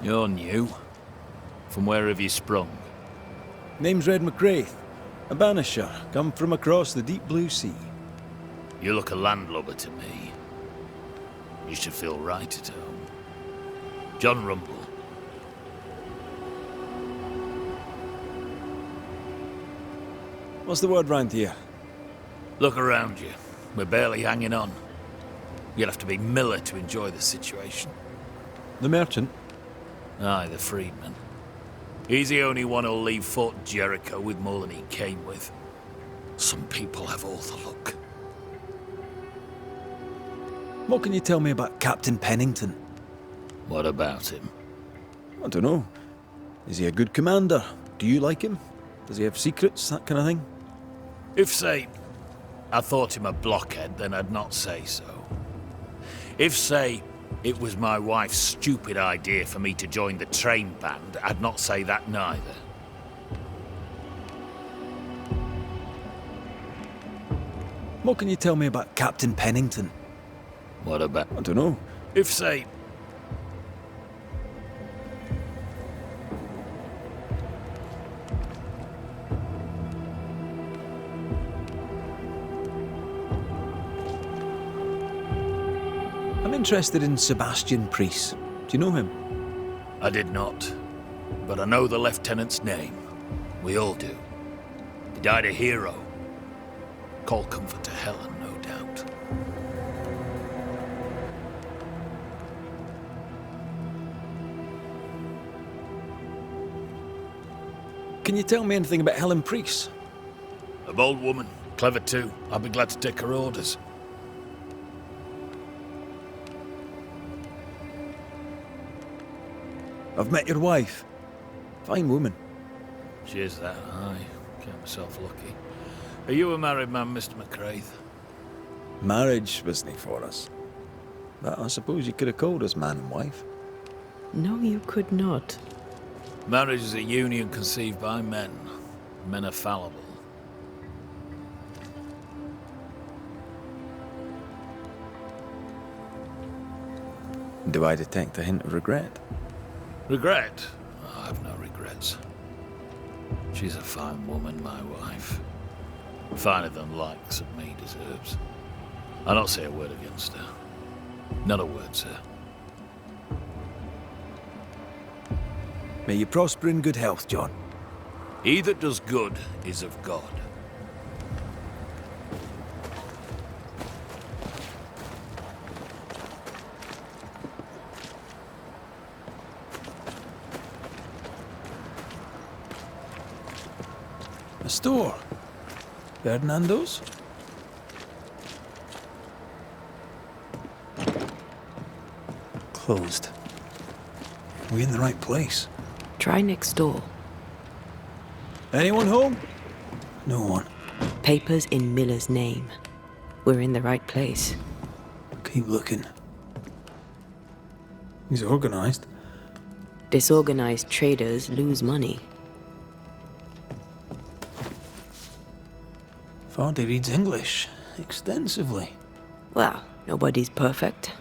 You're new. From where have you sprung? Name's Red McGrath, a Banisher, come from across the deep blue sea. You look a landlubber to me. You should feel right at home. John Rumble. What's the word round here? Look around you. We're barely hanging on. You'd have to be Miller to enjoy the situation. The merchant? Aye, the freedman. He's the only one who'll leave Fort Jericho with more than he came with. Some people have all the luck. What can you tell me about Captain Pennington? What about him? I don't know. Is he a good commander? Do you like him? Does he have secrets, that kind of thing? If, say, I thought him a blockhead, then I'd not say so. If, say, it was my wife's stupid idea for me to join the train band, I'd not say that neither. What can you tell me about Captain Pennington? What about... I don't know. If, say... I'm interested in Sebastian Priest. Do you know him? I did not. But I know the lieutenant's name. We all do. He died a hero. Call comfort to Helen, no doubt. Can you tell me anything about Helen Priest? A bold woman, clever too. I'll be glad to take her orders. I've met your wife. Fine woman. She is that, aye. Count myself lucky. Are you a married man, Mr. McCraith? Marriage wasn't for us. But I suppose you could have called us man and wife. No, you could not. Marriage is a union conceived by men. Men are fallible. Do I detect a hint of regret? Regret? Oh, I've no regrets. She's a fine woman, my wife. Finer than likes of me deserves. I'll not say a word against her. Not a word, sir. May you prosper in good health, John. He that does good is of God. A store? Fernando's? Closed. Are we in the right place? Try next door. Anyone home? No one. Papers in Miller's name. We're in the right place. Keep looking. He's organized. Disorganized traders lose money. Vardy reads English extensively. Well, nobody's perfect.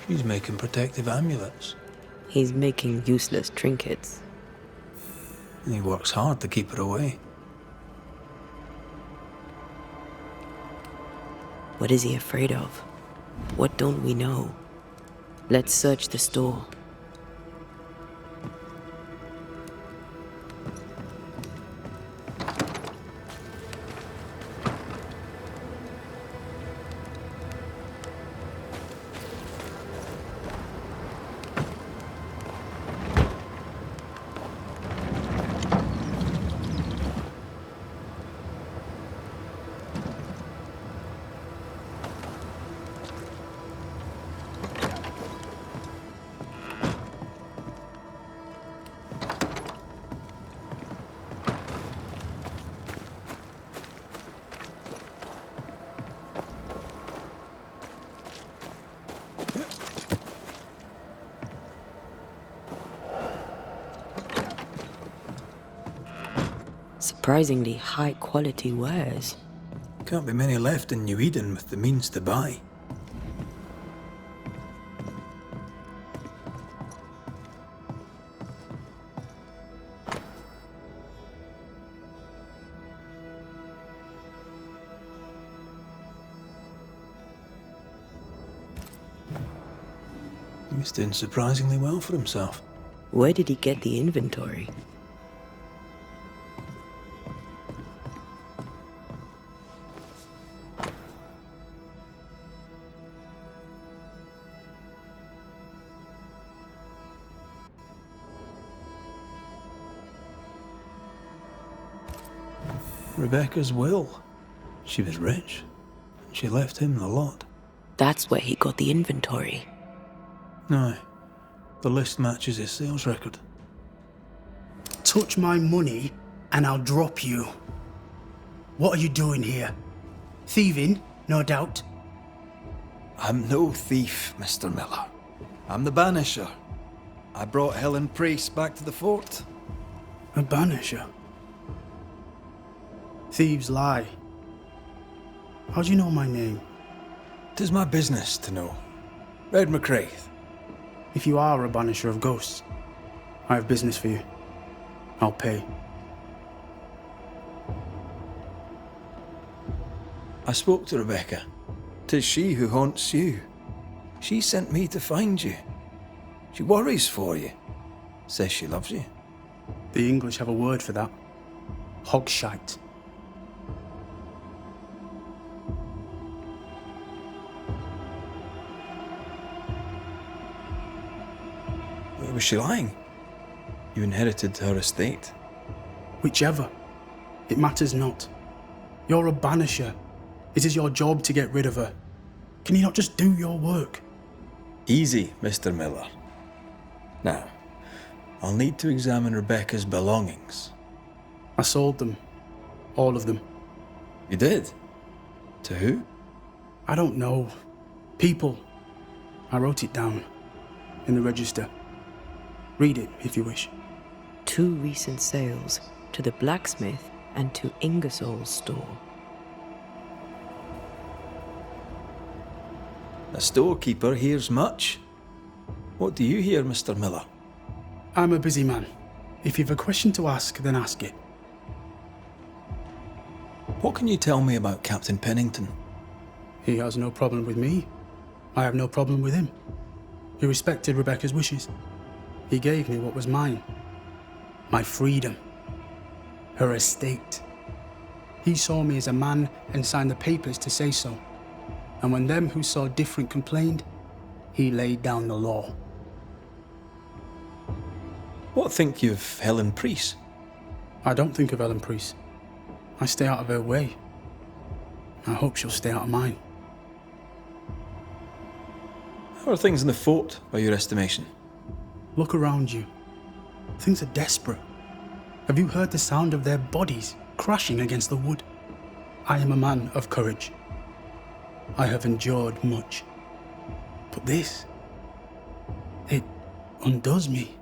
He's making protective amulets. He's making useless trinkets. And he works hard to keep her away. What is he afraid of? What don't we know? Let's search the store. Surprisingly high quality wares. Can't be many left in New Eden with the means to buy. He's doing surprisingly well for himself. Where did he get the inventory? Rebecca's will. She was rich. She left him the lot. That's where he got the inventory. Aye. The list matches his sales record. Touch my money and I'll drop you. What are you doing here? Thieving, no doubt. I'm no thief, Mr. Miller. I'm the Banisher. I brought Helen Priest back to the fort. A banisher? Thieves lie. How do you know my name? 'Tis my business to know. Red McCraith. If you are a banisher of ghosts, I have business for you. I'll pay. I spoke to Rebecca. 'Tis she who haunts you. She sent me to find you. She worries for you. Says she loves you. The English have a word for that. Hogshite. Was she lying? You inherited her estate. Whichever. It matters not. You're a banisher. It is your job to get rid of her. Can you not just do your work? Easy, Mr. Miller. Now, I'll need to examine Rebecca's belongings. I sold them. All of them. You did? To who? I don't know. People. I wrote it down. In the register. Read it, if you wish. 2 recent sales to the blacksmith and to Ingersoll's store. A storekeeper hears much. What do you hear, Mr. Miller? I'm a busy man. If you've a question to ask, then ask it. What can you tell me about Captain Pennington? He has no problem with me. I have no problem with him. He respected Rebecca's wishes. He gave me what was mine. My freedom. Her estate. He saw me as a man and signed the papers to say so. And when them who saw different complained, he laid down the law. What think you of Helen Priest? I don't think of Ellen Priest. I stay out of her way. I hope she'll stay out of mine. How are things in the fort, by your estimation? Look around you. Things are desperate. Have you heard the sound of their bodies crashing against the wood? I am a man of courage. I have endured much. But this, it undoes me.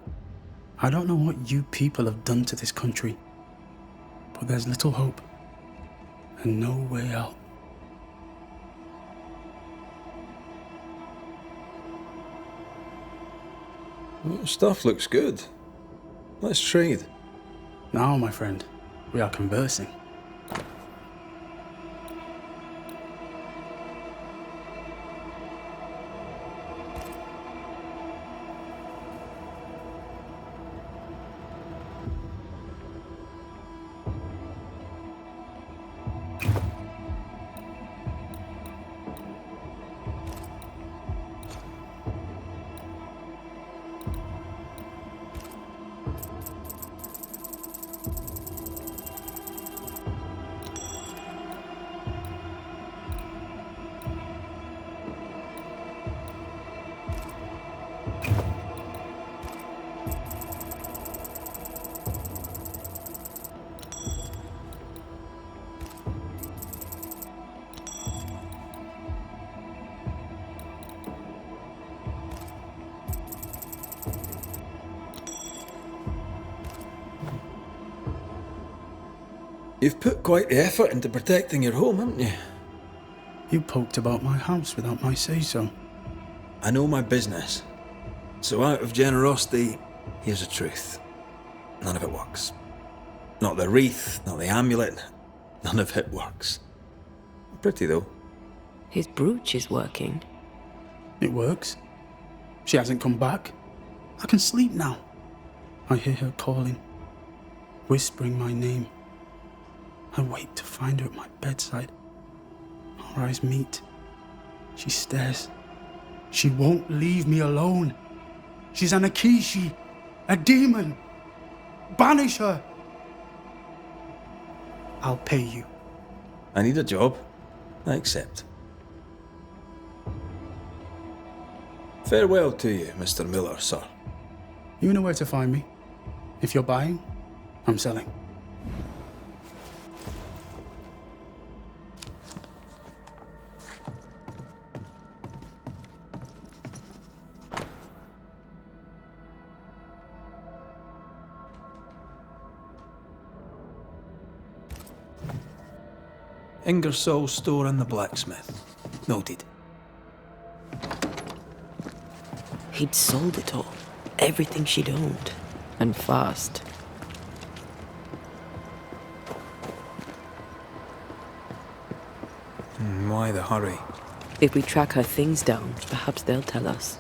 I don't know what you people have done to this country, but there's little hope and no way out. Stuff looks good. Let's trade. Now, my friend, we are conversing. You've put quite the effort into protecting your home, haven't you? You poked about my house without my say-so. I know my business. So out of generosity, here's the truth. None of it works. Not the wreath, not the amulet. None of it works. Pretty, though. His brooch is working. It works. She hasn't come back. I can sleep now. I hear her calling, whispering my name. I wait to find her at my bedside. Our eyes meet. She stares. She won't leave me alone. She's an Akishi, a demon. Banish her. I'll pay you. I need a job. I accept. Farewell to you, Mr. Miller, sir. You know where to find me. If you're buying, I'm selling. Ingersoll's store and the blacksmith. Noted. He'd sold it all. Everything she'd owned. And fast. Why the hurry? If we track her things down, perhaps they'll tell us.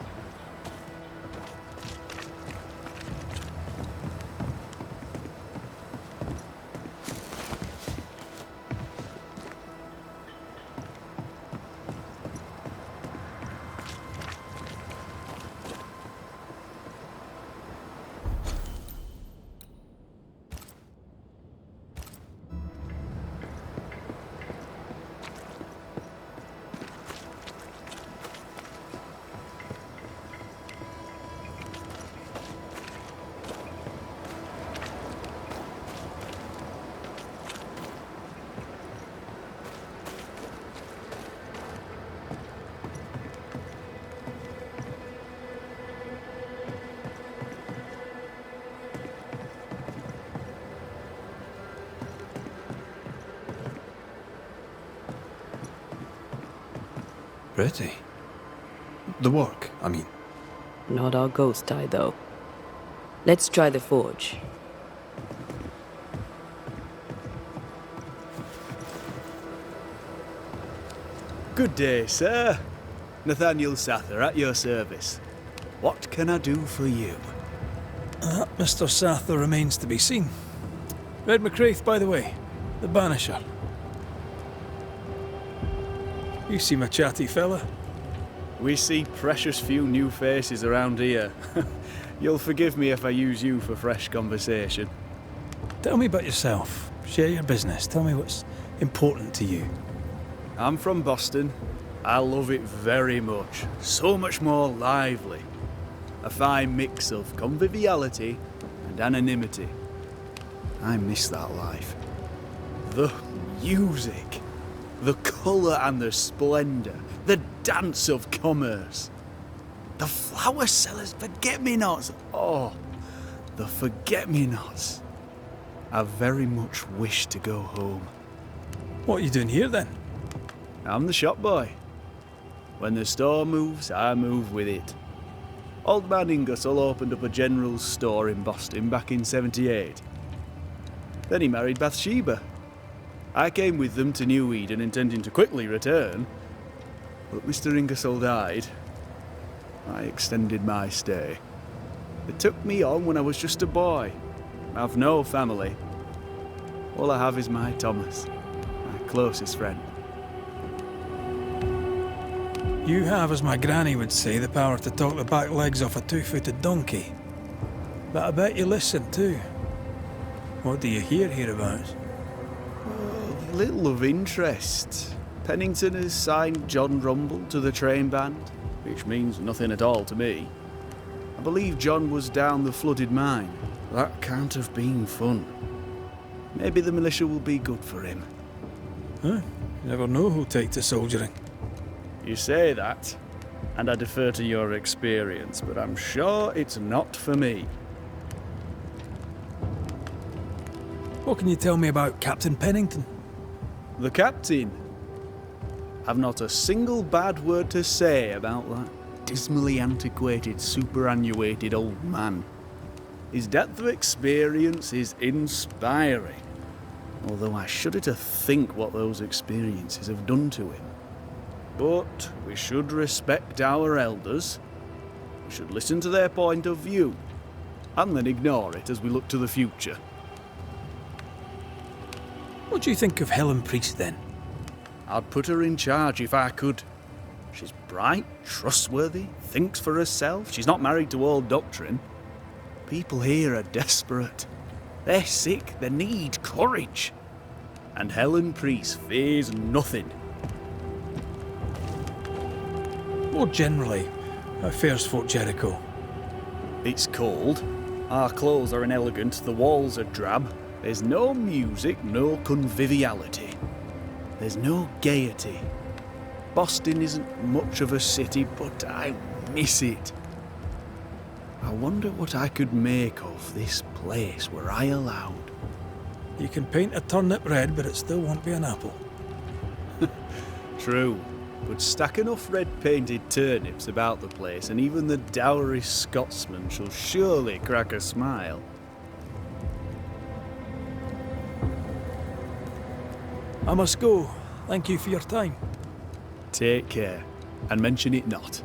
Pretty. The work, I mean. Not our ghost eye, though. Let's try the forge. Good day, sir. Nathaniel Sather at your service. What can I do for you? Mr. Sather remains to be seen. Red McCraith, by the way. The Banisher. You seem a chatty fella. We see precious few new faces around here. You'll forgive me if I use you for fresh conversation. Tell me about yourself. Share your business. Tell me what's important to you. I'm from Boston. I love it very much. So much more lively. A fine mix of conviviality and anonymity. I miss that life. The music. The colour and the splendour. The dance of commerce. The flower sellers' forget-me-nots. Oh, the forget-me-nots. I very much wish to go home. What are you doing here then? I'm the shop boy. When the store moves, I move with it. Old man Ingersoll opened up a general store in Boston back in '78. Then he married Bathsheba. I came with them to New Eden intending to quickly return, but Mr. Ingersoll died. I extended my stay. They took me on when I was just a boy. I've no family. All I have is my Thomas, my closest friend. You have, as my granny would say, the power to talk the back legs off a two-footed donkey. But I bet you listen too. What do you hear hereabouts? Little of interest. Pennington has signed John Rumble to the train band, which means nothing at all to me. I believe John was down the flooded mine. That can't have been fun. Maybe the militia will be good for him. Huh? You never know who'll take to soldiering. You say that, and I defer to your experience, but I'm sure it's not for me. What can you tell me about Captain Pennington? The captain. I've not a single bad word to say about that dismally antiquated, superannuated old man. His depth of experience is inspiring, although I shudder to think what those experiences have done to him. But we should respect our elders. We should listen to their point of view, and then ignore it as we look to the future. What do you think of Helen Priest, then? I'd put her in charge if I could. She's bright, trustworthy, thinks for herself. She's not married to old doctrine. People here are desperate. They're sick, they need courage. And Helen Priest fears nothing. More generally, how fares Fort Jericho? It's cold. Our clothes are inelegant, the walls are drab. There's no music, no conviviality. There's no gaiety. Boston isn't much of a city, but I miss it. I wonder what I could make of this place were I allowed. You can paint a turnip red, but it still won't be an apple. True, but stack enough red-painted turnips about the place, and even the dourest Scotsman shall surely crack a smile. I must go. Thank you for your time. Take care, and mention it not.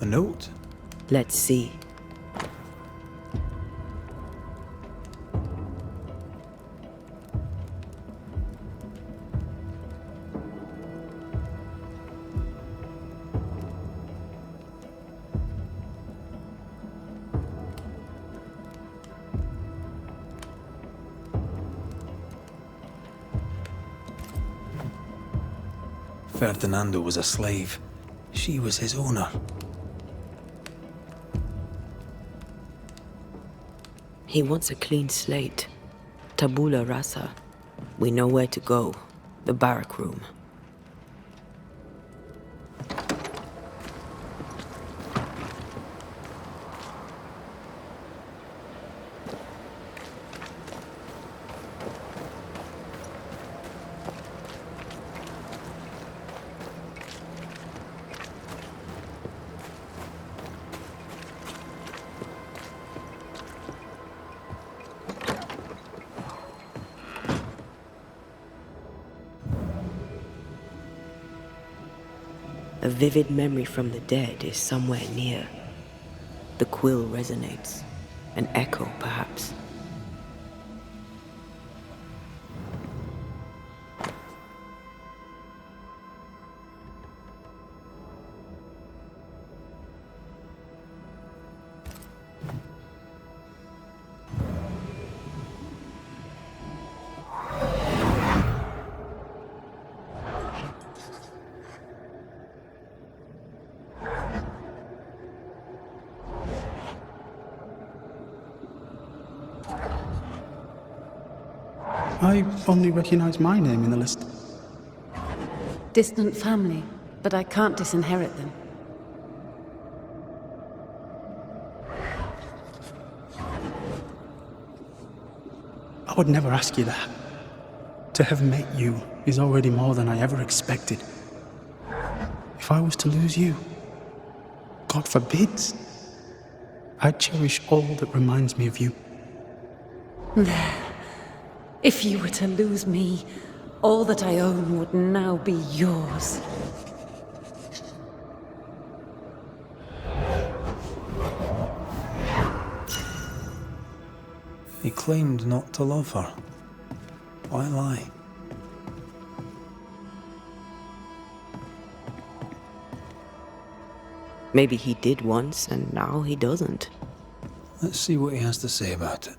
A note? Let's see. Ferdinando was a slave. She was his owner. He wants a clean slate. Tabula rasa. We know where to go. The barrack room. A vivid memory from the dead is somewhere near. The quill resonates. An echo, perhaps. I only recognize my name in the list. Distant family, but I can't disinherit them. I would never ask you that. To have met you is already more than I ever expected. If I was to lose you, God forbids, I'd cherish all that reminds me of you. If you were to lose me, all that I own would now be yours. He claimed not to love her. Why lie? Maybe he did once, and now he doesn't. Let's see what he has to say about it.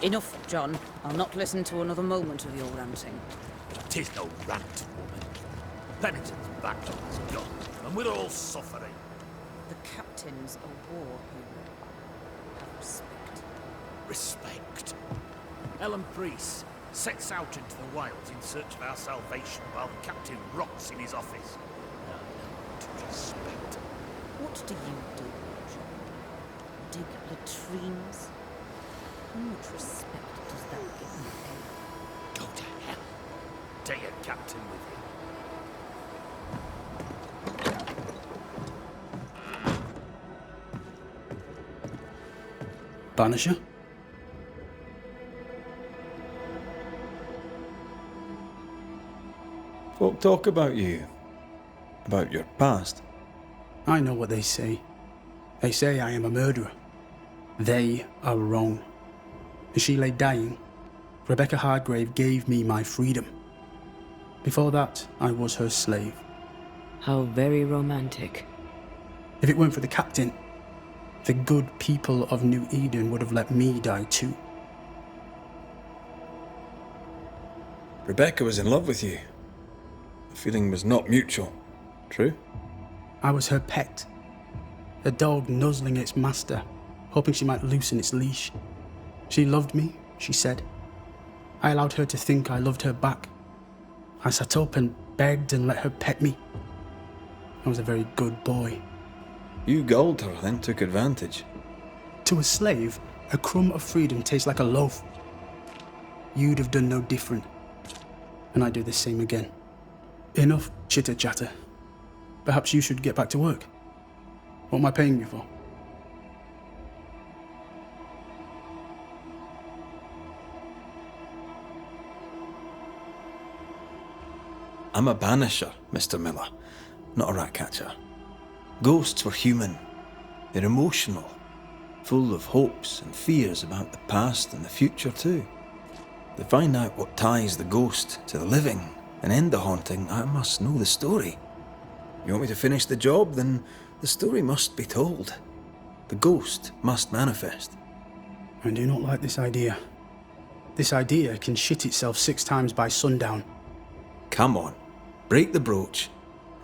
Enough, John. I'll not listen to another moment of your ranting. Tis no rant, woman. Pennington's back on his gun, and we're all suffering. The captain's a war hero. Have respect. Respect. Ellen Priest sets out into the wilds in search of our salvation while the captain rots in his office. No, to respect. What do you do, John? Dig latrines? How much respect does that give me? Go to hell. Take your captain with you. Banisher? Folk talk about you. About your past. I know what they say. They say I am a murderer. They are wrong. As she lay dying, Rebecca Hargrave gave me my freedom. Before that, I was her slave. How very romantic. If it weren't for the captain, the good people of New Eden would have let me die too. Rebecca was in love with you. The feeling was not mutual. True? I was her pet. A dog nuzzling its master, hoping she might loosen its leash. She loved me, she said. I allowed her to think I loved her back. I sat up and begged and let her pet me. I was a very good boy. You gulled her, then took advantage. To a slave, a crumb of freedom tastes like a loaf. You'd have done no different. And I'd do the same again. Enough chitter-chatter. Perhaps you should get back to work. What am I paying you for? I'm a banisher, Mr. Miller, not a rat catcher. Ghosts were human. They're emotional, full of hopes and fears about the past and the future too. To find out what ties the ghost to the living and end the haunting, I must know the story. You want me to finish the job? Then the story must be told. The ghost must manifest. I do not like this idea. This idea can shit itself 6 times by sundown. Come on, break the brooch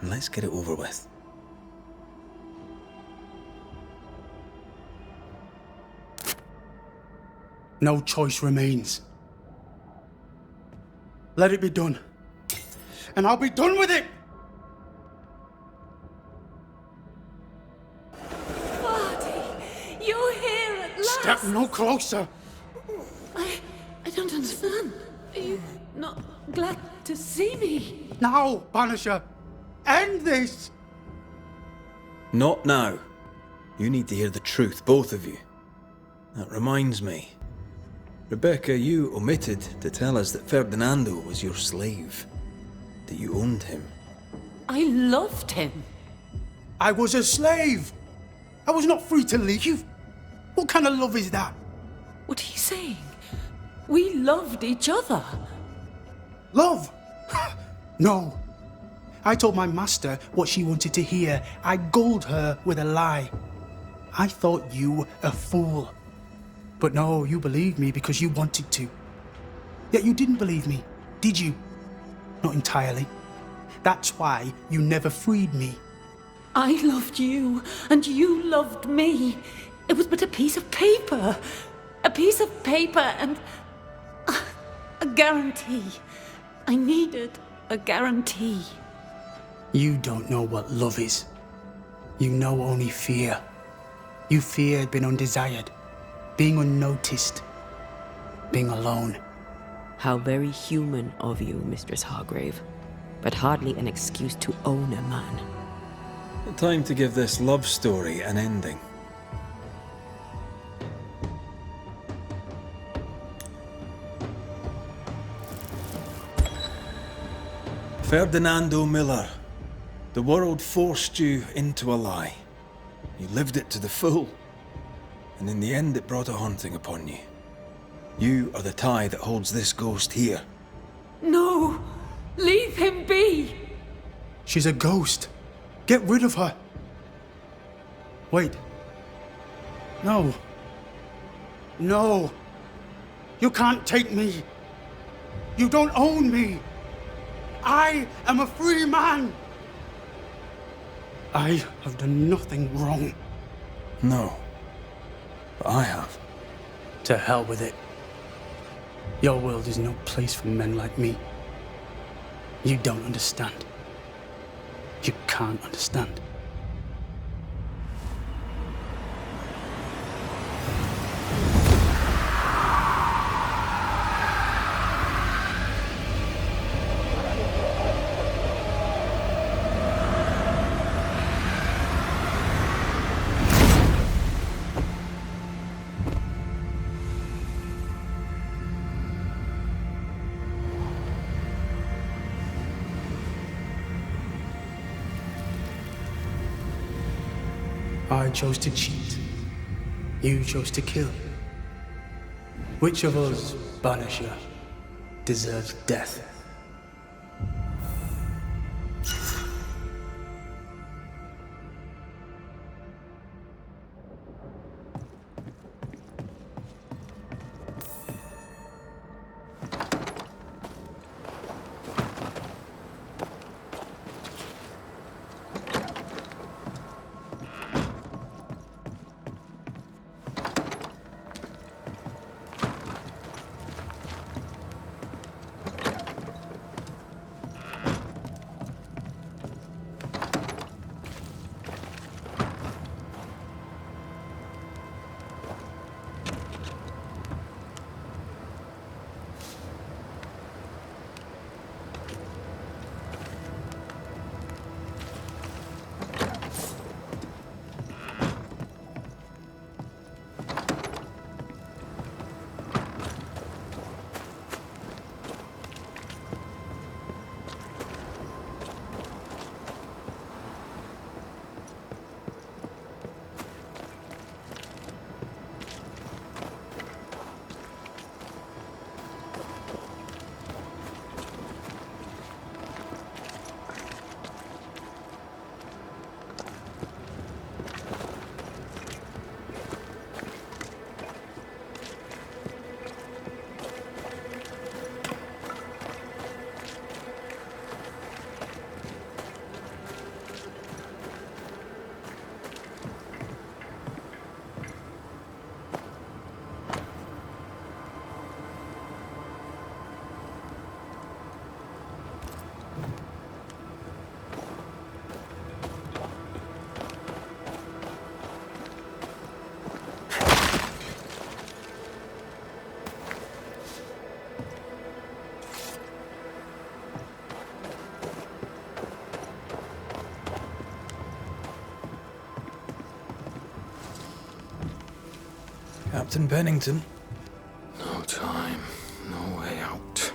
and let's get it over with. No choice remains. Let it be done. And I'll be done with it! Marty, you're here at last! Step no closer! I don't understand. Are you not glad to see me? Now, Banisher! End this! Not now. You need to hear the truth, both of you. That reminds me. Rebecca, you omitted to tell us that Ferdinando was your slave. That you owned him. I loved him. I was a slave! I was not free to leave! What kind of love is that? What are you saying? We loved each other. Love? No. I told my master what she wanted to hear. I gulled her with a lie. I thought you a fool. But no, you believed me because you wanted to. Yet you didn't believe me, did you? Not entirely. That's why you never freed me. I loved you, and you loved me. It was but a piece of paper. A piece of paper and a guarantee. I needed a guarantee. You don't know what love is. You know only fear. You feared being undesired, being unnoticed, being alone. How very human of you, Mistress Hargrave, but hardly an excuse to own a man. Time to give this love story an ending. Ferdinando Miller, the world forced you into a lie. You lived it to the full, and in the end it brought a haunting upon you. You are the tie that holds this ghost here. No! Leave him be! She's a ghost. Get rid of her. Wait. No. No. You can't take me. You don't own me. I am a free man. I have done nothing wrong. No. But I have. To hell with it. Your world is no place for men like me. You don't understand. You can't understand. I chose to cheat. You chose to kill. Which of us, Banisher, deserves death? Captain Pennington? No time, no way out,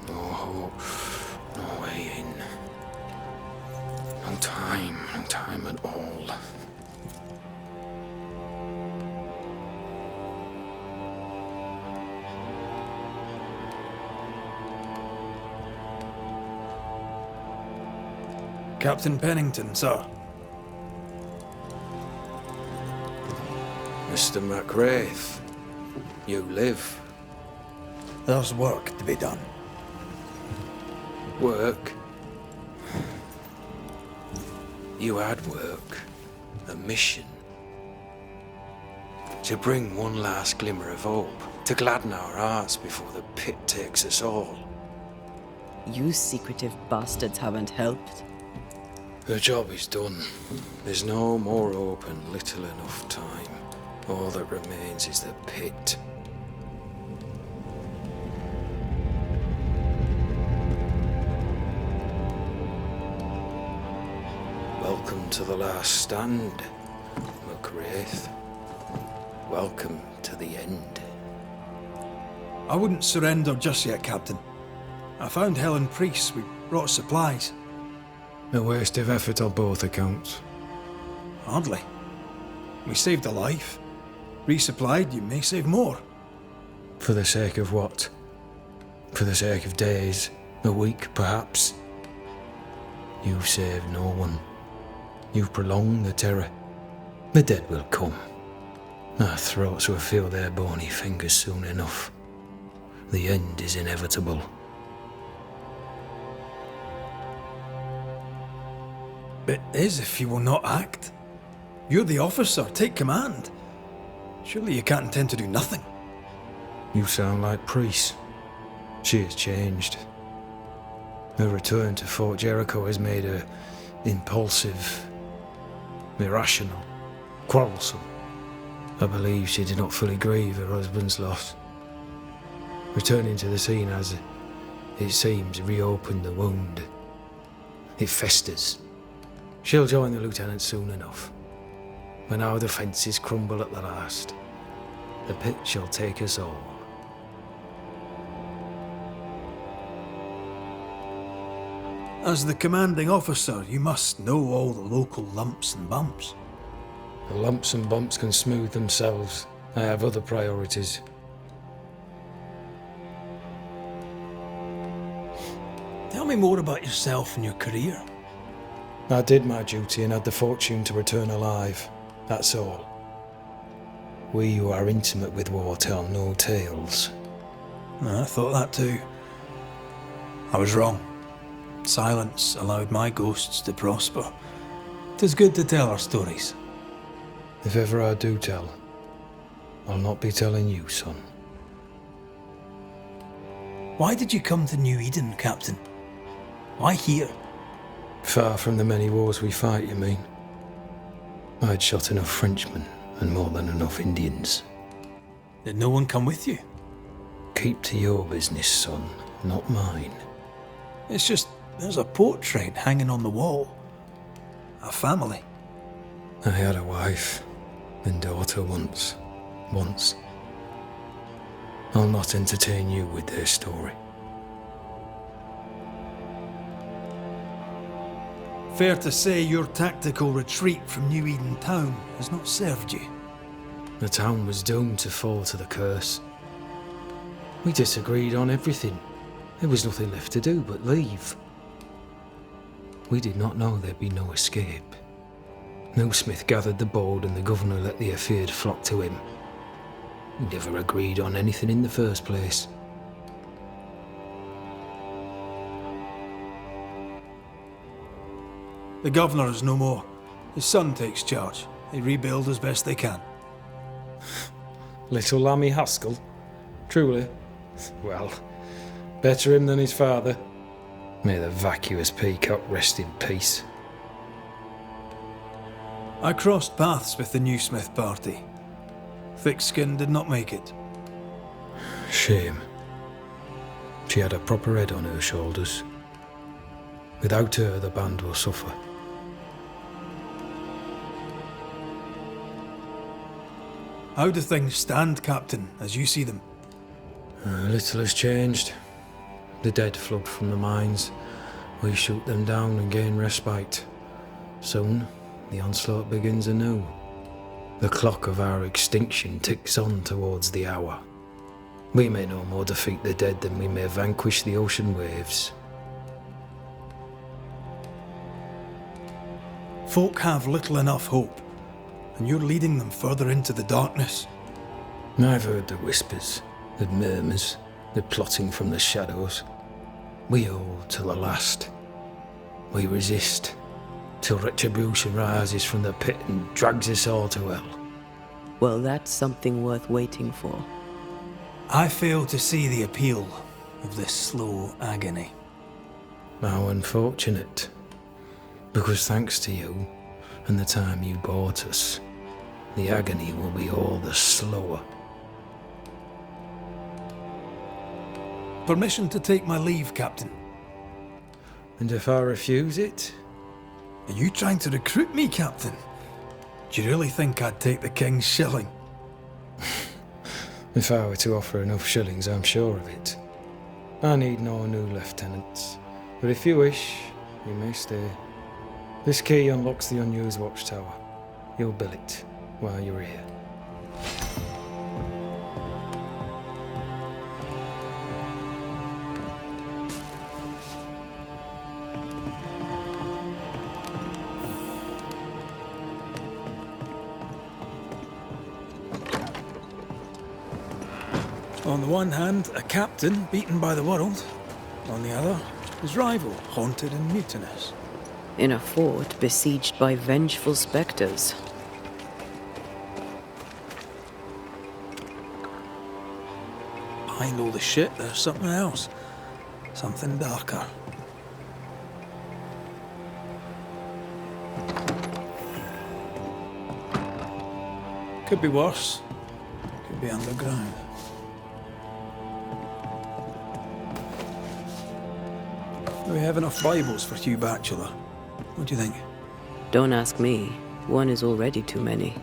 no hope, no way in. No time at all. Captain Pennington, sir. Mr. McWraith, you live. There's work to be done. Work? You had work. A mission. To bring one last glimmer of hope. To gladden our hearts before the pit takes us all. You secretive bastards haven't helped. The job is done. There's no more hope and little enough time. All that remains is the pit. Welcome to the last stand, McWraith. Welcome to the end. I wouldn't surrender just yet, Captain. I found Helen Priest. We brought supplies. A waste of effort on both accounts. Hardly. We saved a life. Resupplied, you may save more. For the sake of what? For the sake of days, a week perhaps? You've saved no one. You've prolonged the terror. The dead will come. Our throats will feel their bony fingers soon enough. The end is inevitable. It is if you will not act. You're the officer, take command. Surely you can't intend to do nothing. You sound like Priest. She has changed. Her return to Fort Jericho has made her impulsive, irrational, quarrelsome. I believe she did not fully grieve her husband's loss. Returning to the scene has, it seems, reopened the wound. It festers. She'll join the lieutenant soon enough. When our defences crumble at the last, the pit shall take us all. As the commanding officer, you must know all the local lumps and bumps. The lumps and bumps can smooth themselves. I have other priorities. Tell me more about yourself and your career. I did my duty and had the fortune to return alive. That's all. We who are intimate with war tell no tales. I thought that too. I was wrong. Silence allowed my ghosts to prosper. 'Tis good to tell our stories. If ever I do tell, I'll not be telling you, son. Why did you come to New Eden, Captain? Why here? Far from the many wars we fight, you mean? I'd shot enough Frenchmen and more than enough Indians. Did no one come with you? Keep to your business, son, not mine. It's just, there's a portrait hanging on the wall. A family. I had a wife and daughter once. I'll not entertain you with their story. Fair to say your tactical retreat from New Eden town has not served you. The town was doomed to fall to the curse. We disagreed on everything. There was nothing left to do but leave. We did not know there'd be no escape. No Smith gathered the board and the governor let the affair flock to him. We never agreed on anything in the first place. The governor is no more. His son takes charge. They rebuild as best they can. Little Lammy Haskell? Truly? Well, better him than his father. May the vacuous peacock rest in peace. I crossed paths with the new Smith party. Thick-Skin did not make it. Shame. She had a proper head on her shoulders. Without her, the band will suffer. How do things stand, Captain, as you see them? Little has changed. The dead flood from the mines. We shoot them down and gain respite. Soon, the onslaught begins anew. The clock of our extinction ticks on towards the hour. We may no more defeat the dead than we may vanquish the ocean waves. Folk have little enough hope, and you're leading them further into the darkness. I've heard the whispers, the murmurs, the plotting from the shadows. We hold till the last. We resist, till retribution rises from the pit and drags us all to hell. Well, that's something worth waiting for. I fail to see the appeal of this slow agony. How unfortunate. Because thanks to you, and the time you bought us, the agony will be all the slower. Permission to take my leave, Captain. And if I refuse it? Are you trying to recruit me, Captain? Do you really think I'd take the King's shilling? If I were to offer enough shillings, I'm sure of it. I need no new lieutenants. But if you wish, you may stay. This key unlocks the unused watchtower. You'll bill it while you're here. On the one hand, a captain beaten by the world. On the other, his rival, haunted and mutinous. In a fort besieged by vengeful spectres. Behind all the shit, there's something else. Something darker. Could be worse. Could be underground. Do we have enough Bibles for Hugh Batchelor? What do you think? Don't ask me. One is already too many.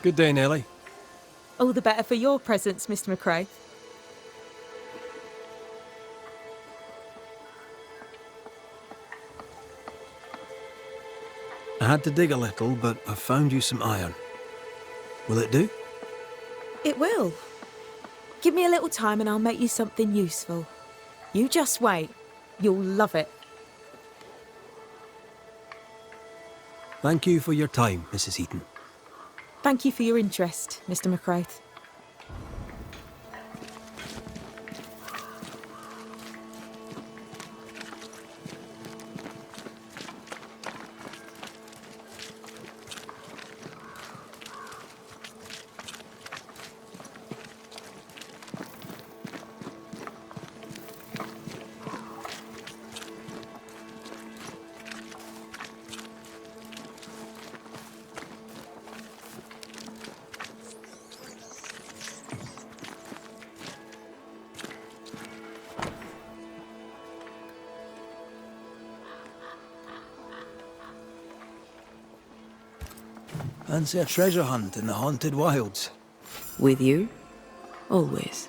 Good day, Nellie. All the better for your presence, Mr. McRae. I had to dig a little, but I've found you some iron. Will it do? It will. Give me a little time and I'll make you something useful. You just wait. You'll love it. Thank you for your time, Mrs. Heaton. Thank you for your interest, Mr. McRae. Fancy a treasure hunt in the haunted wilds. With you, always.